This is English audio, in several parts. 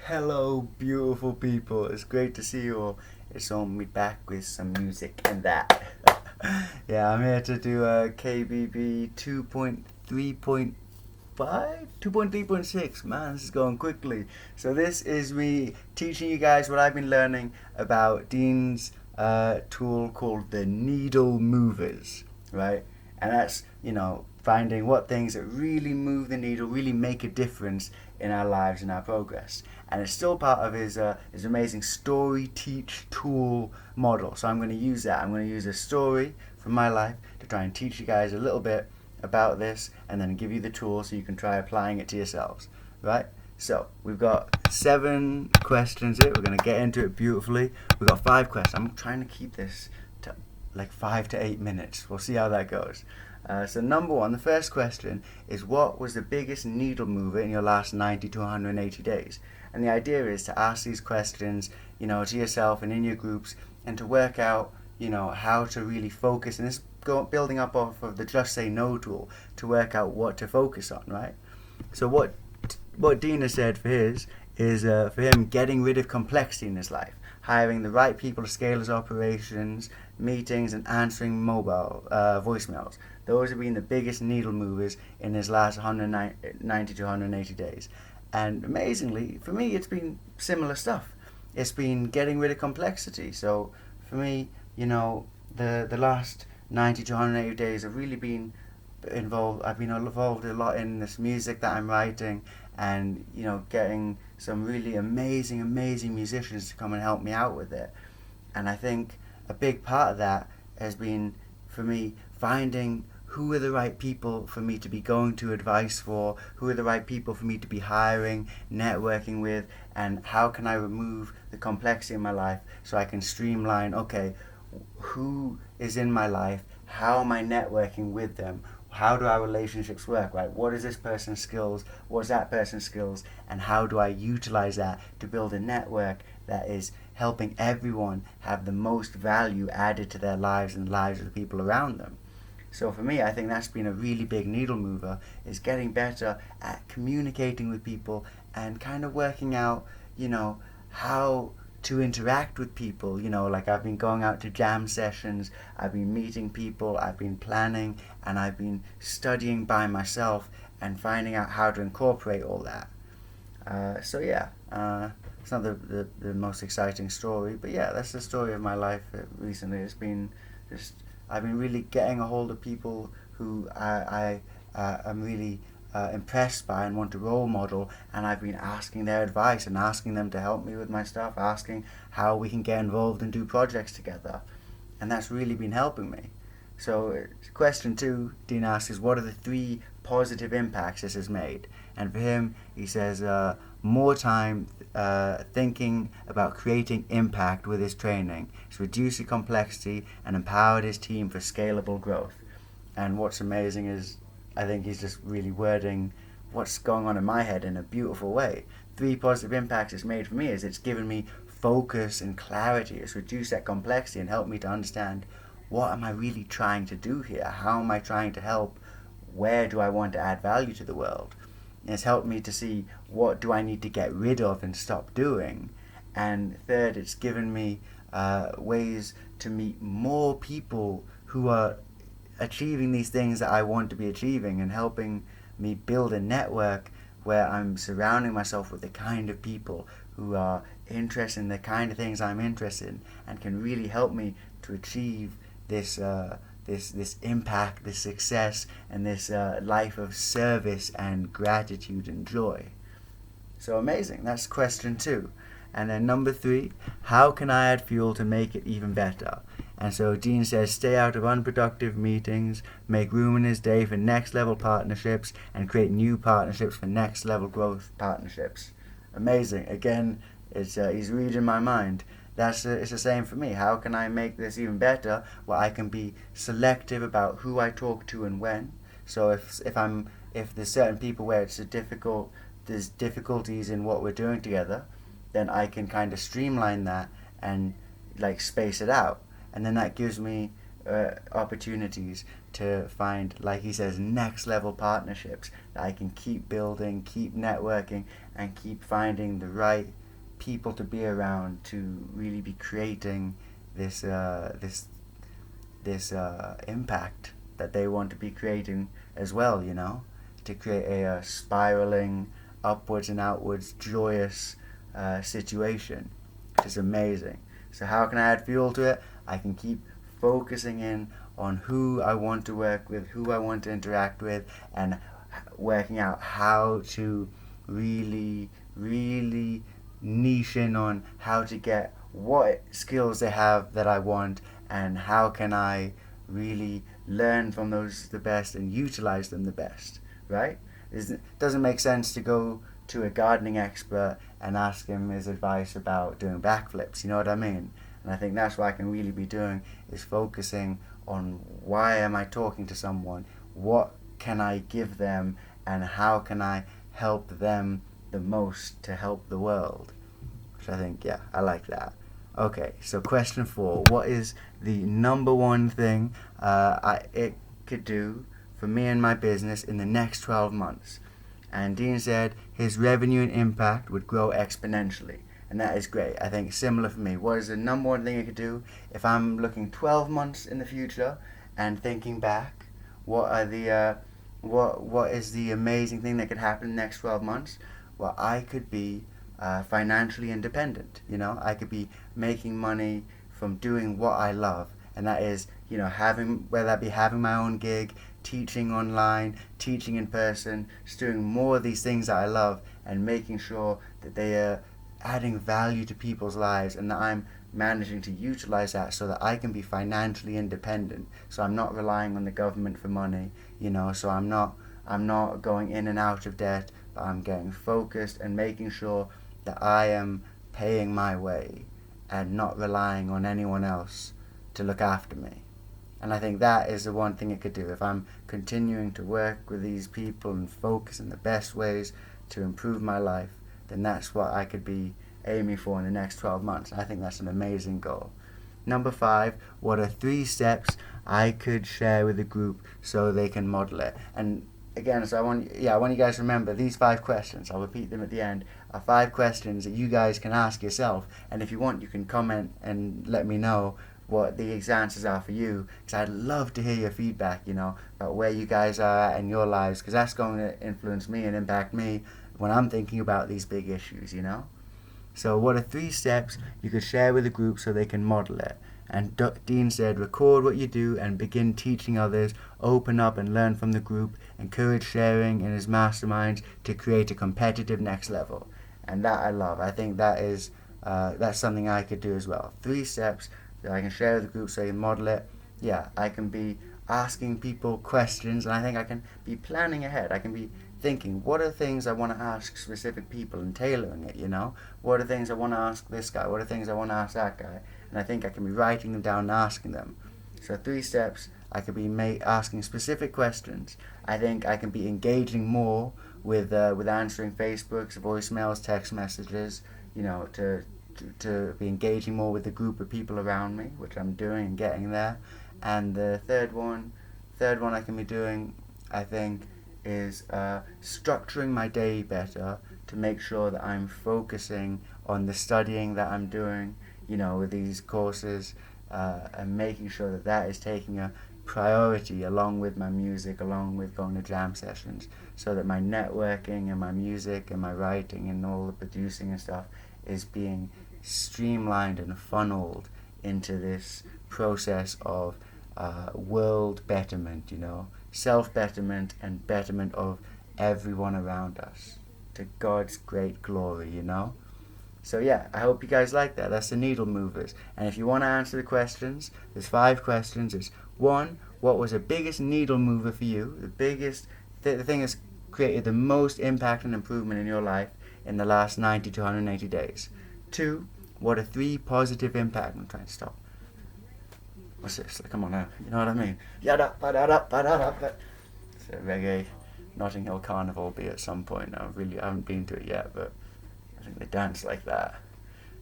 Hello, beautiful people. It's great to see you all. It's on me back with some music and that. Yeah, I'm here to do a KBB 2.3.5? 2.3.6. Man, this is going quickly. So, this is me teaching you guys what I've been learning about Dean's tool called the needle movers, right? And that's, finding what things that really move the needle, really make a difference in our lives and our progress. And it's still part of his amazing story teach tool model. So I'm going to use that. I'm going to use a story from my life to try and teach you guys a little bit about this, and then give you the tool so you can try applying it to yourselves. Right? So we've got 7 questions here. We're going to get into it beautifully. We've got 5 questions. I'm trying to keep this to like 5 to 8 minutes. We'll see how that goes. So number 1, the first question is, what was the biggest needle mover in your last 90 to 180 days? And the idea is to ask these questions, to yourself and in your groups, and to work out, how to really focus. And this building up off of the Just Say No tool to work out what to focus on, right? So what Dina said for his is for him getting rid of complexity in his life, hiring the right people to scale his operations, meetings, and answering mobile voicemails. Those have been the biggest needle movers in his last 190 to 180 days. And amazingly, for me, it's been similar stuff. It's been getting rid of complexity. So for me, the last 90 to 180 days have really been involved. I've been involved a lot in this music that I'm writing, and getting some really amazing musicians to come and help me out with it. And I think a big part of that has been, for me, finding who are the right people for me to be going to advice for, who are the right people for me to be hiring, networking with, and how can I remove the complexity in my life so I can streamline, okay, who is in my life, how am I networking with them, how do our relationships work, right? What is this person's skills, what's that person's skills, and how do I utilize that to build a network that is helping everyone have the most value added to their lives and the lives of the people around them. So for me, I think that's been a really big needle mover, is getting better at communicating with people and kind of working out, how to interact with people. Like I've been going out to jam sessions, I've been meeting people, I've been planning, and I've been studying by myself and finding out how to incorporate all that. So yeah, it's not the most exciting story, but yeah, that's the story of my life recently. It's been just, I've been really getting a hold of people who I am really impressed by and want to role model, and I've been asking their advice and asking them to help me with my stuff, asking how we can get involved and do projects together, and that's really been helping me. So question 2, Dean asks, is what are the 3 positive impacts this has made? And for him, he says more time thinking about creating impact with his training. It's reduced the complexity and empowered his team for scalable growth. And what's amazing is, I think he's just really wording what's going on in my head in a beautiful way. 3 positive impacts it's made for me is it's given me focus and clarity. It's reduced that complexity and helped me to understand, what am I really trying to do here? How am I trying to help? Where do I want to add value to the world? And it's helped me to see, what do I need to get rid of and stop doing? And third, it's given me ways to meet more people who are achieving these things that I want to be achieving, and helping me build a network where I'm surrounding myself with the kind of people who are interested in the kind of things I'm interested in, and can really help me to achieve this this impact, this success, and this life of service and gratitude and joy. So amazing. That's question 2. And then number 3, how can I add fuel to make it even better? And so Dean says, stay out of unproductive meetings, make room in his day for next level partnerships, and create new partnerships for next level growth partnerships. Amazing. Again, he's reading my mind. It's the same for me. How can I make this even better? Well, I can be selective about who I talk to and when. So if there's certain people where there's difficulties in what we're doing together, then I can kind of streamline that and like space it out, and then that gives me opportunities to find, like he says, next level partnerships that I can keep building, keep networking, and keep finding the right people to be around to really be creating this impact that they want to be creating as well, you know, to create a spiraling upwards and outwards joyous situation, which is amazing. So how can I add fuel to it? I can keep focusing in on who I want to work with, who I want to interact with, and working out how to really, really niche in on how to get what skills they have that I want, and how can I really learn from those the best and utilize them the best, right? It doesn't make sense to go to a gardening expert and ask him his advice about doing backflips, you know what I mean? And I think that's what I can really be doing, is focusing on why am I talking to someone, what can I give them, and how can I help them the most to help the world. Which I think, yeah, I like that. Okay, so question 4. What is the number one thing it could do for me and my business in the next 12 months? And Dean said his revenue and impact would grow exponentially. And that is great. I think similar for me. What is the number one thing I could do if I'm looking 12 months in the future and thinking back? What are the what is the amazing thing that could happen in the next 12 months? Well, I could be financially independent. You know, I could be making money from doing what I love, and that is, you know, having, whether that be having my own gig, teaching online, teaching in person, just doing more of these things that I love, and making sure that they are adding value to people's lives, and that I'm managing to utilize that so that I can be financially independent. So I'm not relying on the government for money, you know. So I'm not going in and out of debt, but I'm getting focused and making sure that I am paying my way and not relying on anyone else to look after me. And I think that is the one thing it could do. If I'm continuing to work with these people and focus in the best ways to improve my life, then that's what I could be aiming for in the next 12 months. I think that's an amazing goal. Number 5, what are 3 steps I could share with the group so they can model it? And again, so I want you guys to remember these 5 questions. I'll repeat them at the end. Are 5 questions that you guys can ask yourself. And if you want, you can comment and let me know what the answers are for you, because I'd love to hear your feedback, you know, about where you guys are at in your lives, because that's going to influence me and impact me when I'm thinking about these big issues, you know. So what are 3 steps you could share with the group so they can model it? And Dean said, record what you do and begin teaching others, open up and learn from the group, encourage sharing in his masterminds to create a competitive next level. And that I love. I think that is that's something I could do as well. 3 steps that I can share with the group so they can model it. Yeah, I can be asking people questions, and I think I can be planning ahead. I can be thinking, what are things I want to ask specific people and tailoring it, you know? What are things I want to ask this guy? What are things I want to ask that guy? And I think I can be writing them down and asking them. So 3 steps, I could be asking specific questions. I think I can be engaging more with answering Facebook's, voicemails, text messages, you know, to be engaging more with the group of people around me, which I'm doing and getting there. And the third one I can be doing, I think, is structuring my day better to make sure that I'm focusing on the studying that I'm doing, you know, with these courses, and making sure that that is taking a priority along with my music, along with going to jam sessions, so that my networking and my music and my writing and all the producing and stuff is being streamlined and funneled into this process of world betterment, you know, self-betterment and betterment of everyone around us to God's great glory, you know. So yeah, I hope you guys like that. That's the needle movers. And if you want to answer the questions, there's 5 questions. It's 1, what was the biggest needle mover for you? The biggest the thing that's created the most impact and improvement in your life in the last 90 to 180 days. 2, what are 3 positive impact? I'm trying to stop. What's this? Come on now. You know what I mean? Yada, ba-da-da, ba-da-da. It's a reggae Notting Hill Carnival be at some point. I haven't been to it yet, but I think they dance like that.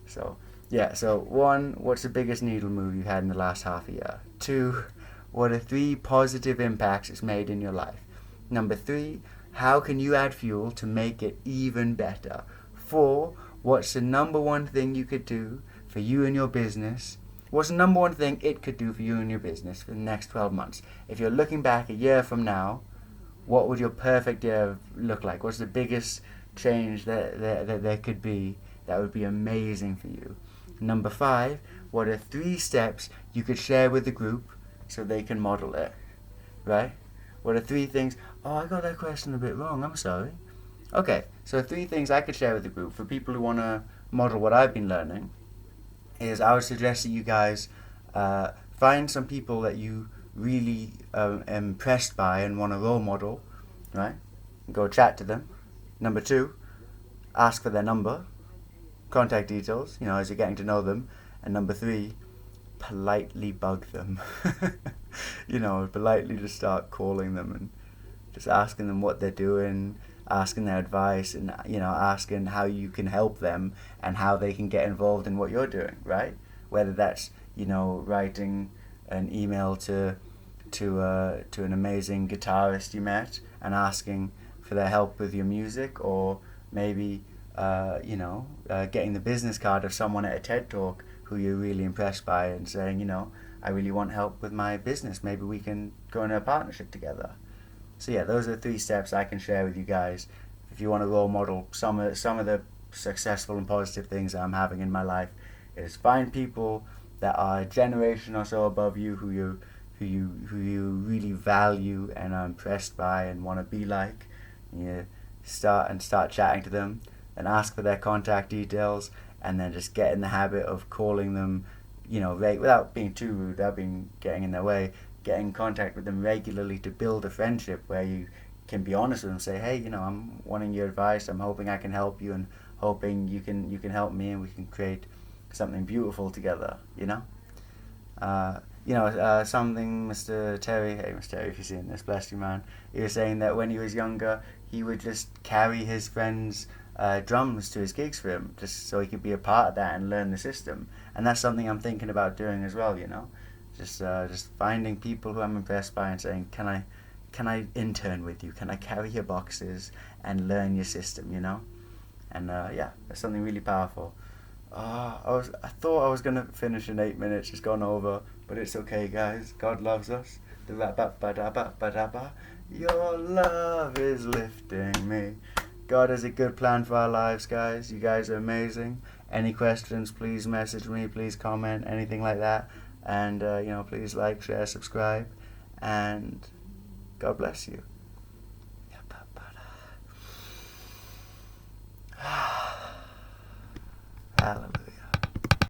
So, Yeah, so one, what's the biggest needle move you had in the last half a year? Two, what are three positive impacts it's made in your life? Number three, how can you add fuel to make it even better? Four, what's the number one thing you could do for you and your business? What's the number one thing it could do for you and your business for the next 12 months? If you're looking back a year from now, what would your perfect year look like? What's the biggest change that there could be that would be amazing for you? Number five, what are three steps you could share with the group so they can model it? Right? What are three things? Oh, I got that question a bit wrong. I'm sorry. Okay, so three things I could share with the group for people who want to model what I've been learning is I would suggest that you guys find some people that you really impressed by and want to role model, right? Go chat to them. Number two, ask for their number, contact details, as you're getting to know them. And number three, politely bug them. Politely just start calling them and just asking them what they're doing, asking their advice, and asking how you can help them and how they can get involved in what you're doing, right? Whether that's writing an email to an amazing guitarist you met and asking for their help with your music, or maybe getting the business card of someone at a TED Talk who you're really impressed by and saying, I really want help with my business. Maybe we can go into a partnership together. So yeah, those are the three steps I can share with you guys if you want to role model some of the successful and positive things that I'm having in my life. Is find people that are a generation or so above you who you really value and are impressed by and want to be like. You start chatting to them and ask for their contact details, and then just get in the habit of calling them, without being too rude, without getting in their way. Get in contact with them regularly to build a friendship where you can be honest with them. Say, hey, I'm wanting your advice. I'm hoping I can help you, and hoping you can help me, and we can create something beautiful together. Something Mr. Terry. Hey, Mr. Terry, if you're seeing this, bless you, man. He was saying that when he was younger, he would just carry his friends' drums to his gigs for him, just so he could be a part of that and learn the system. And that's something I'm thinking about doing as well. Just finding people who I'm impressed by and saying, can I intern with you? Can I carry your boxes and learn your system? And that's something really powerful. I thought I was gonna finish in 8 minutes. It's gone over, but it's okay, guys. God loves us. The ba-ba-ba-da-ba-ba-da-ba. Your love is lifting me. God has a good plan for our lives, guys. You guys are amazing. Any questions, please message me. Please comment, anything like that. And, please like, share, subscribe. And God bless you. Hallelujah.